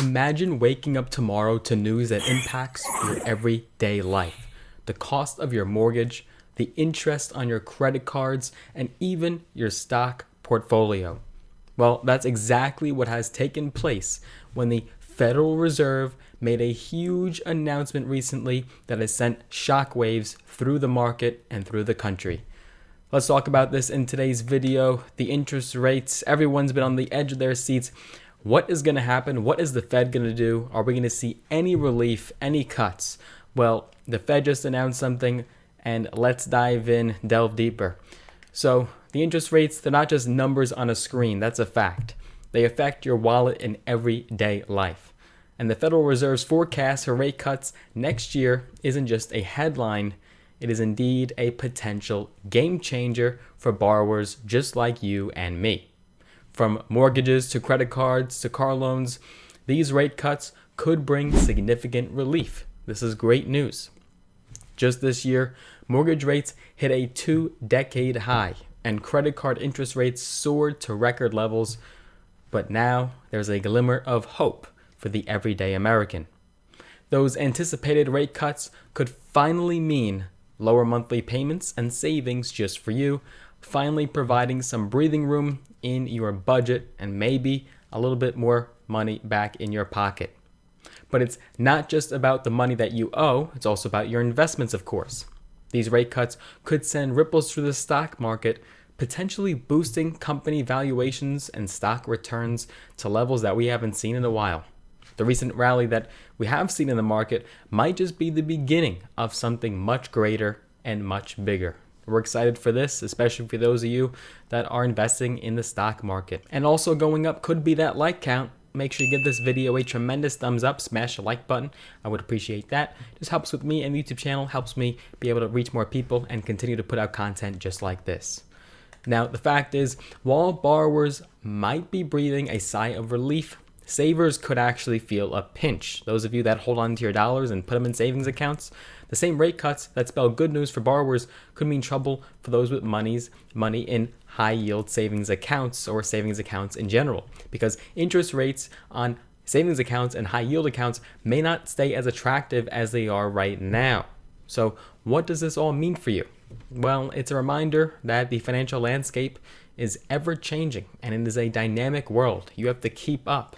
Imagine waking up tomorrow to news that impacts your everyday life. The cost of your mortgage, the interest on your credit cards, and even your stock portfolio. Well, that's exactly what has taken place when the Federal Reserve made a huge announcement recently that has sent shockwaves through the market and through the country. Let's talk about this in today's video. The interest rates, everyone's been on the edge of their seats. What is going to happen? What is the Fed going to do? Are we going to see any relief, any cuts? Well, the Fed just announced something, and let's dive in, delve deeper. So the interest rates, they're not just numbers on a screen. That's a fact. They affect your wallet in everyday life. And the Federal Reserve's forecast for rate cuts next year isn't just a headline. It is indeed a potential game changer for borrowers just like you and me. From mortgages to credit cards to car loans, these rate cuts could bring significant relief. This is great news. Just this year, mortgage rates hit a 2-decade high, and credit card interest rates soared to record levels. But now there's a glimmer of hope for the everyday American. Those anticipated rate cuts could finally mean lower monthly payments and savings just for you, finally providing some breathing room in your budget and maybe a little bit more money back in your pocket. But it's not just about the money that you owe, it's also about your investments, of course. These rate cuts could send ripples through the stock market, potentially boosting company valuations and stock returns to levels that we haven't seen in a while. The recent rally that we have seen in the market might just be the beginning of something much greater and much bigger. We're excited for this, especially for those of you that are investing in the stock market. And also going up could be that like count. Make sure you give this video a tremendous thumbs up, smash the like button. I would appreciate that. It just helps with me and the YouTube channel, helps me be able to reach more people and continue to put out content just like this. Now, the fact is, while borrowers might be breathing a sigh of relief, savers could actually feel a pinch. Those of you that hold on to your dollars and put them in savings accounts, the same rate cuts that spell good news for borrowers could mean trouble for those with money in high yield savings accounts or savings accounts in general, because interest rates on savings accounts and high yield accounts may not stay as attractive as they are right now. So what does this all mean for you? Well, it's a reminder that the financial landscape is ever changing and it is a dynamic world. You have to keep up.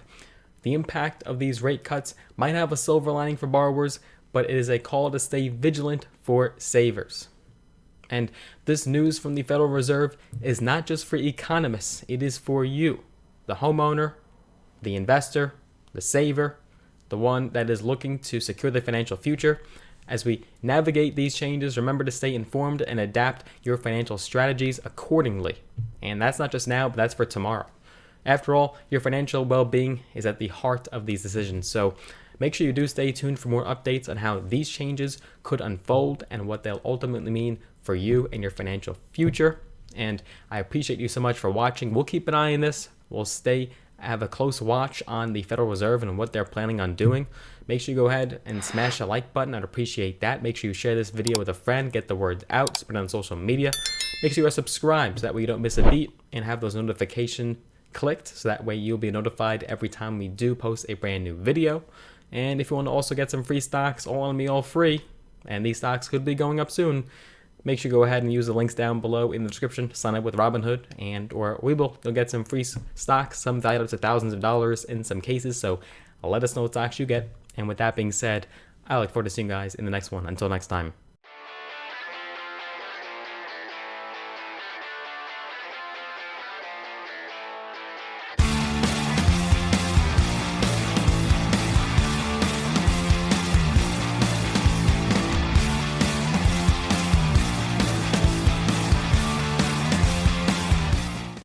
The impact of these rate cuts might have a silver lining for borrowers, but it is a call to stay vigilant for savers. And this news from the Federal Reserve is not just for economists, it is for you, the homeowner, the investor, the saver, the one that is looking to secure their financial future. As we navigate these changes, remember to stay informed and adapt your financial strategies accordingly. And that's not just now, but that's for tomorrow. After all, your financial well-being is at the heart of these decisions. So make sure you do stay tuned for more updates on how these changes could unfold and what they'll ultimately mean for you and your financial future. And I appreciate you so much for watching. We'll keep an eye on this. We'll have a close watch on the Federal Reserve and what they're planning on doing. Make sure you go ahead and smash the like button. I'd appreciate that. Make sure you share this video with a friend, get the word out, spread it on social media. Make sure you are subscribed so that way you don't miss a beat and have those notifications clicked, so that way you'll be notified every time we do post a brand new video. And if you want to also get some free stocks, all on me, all free, and these stocks could be going up soon, make sure you go ahead and use the links down below in the description to sign up with Robinhood and or Webull. You'll get some free stocks, some valued up to thousands of dollars in some cases. So let us know what stocks you get. And with that being said, I look forward to seeing you guys in the next one. Until next time.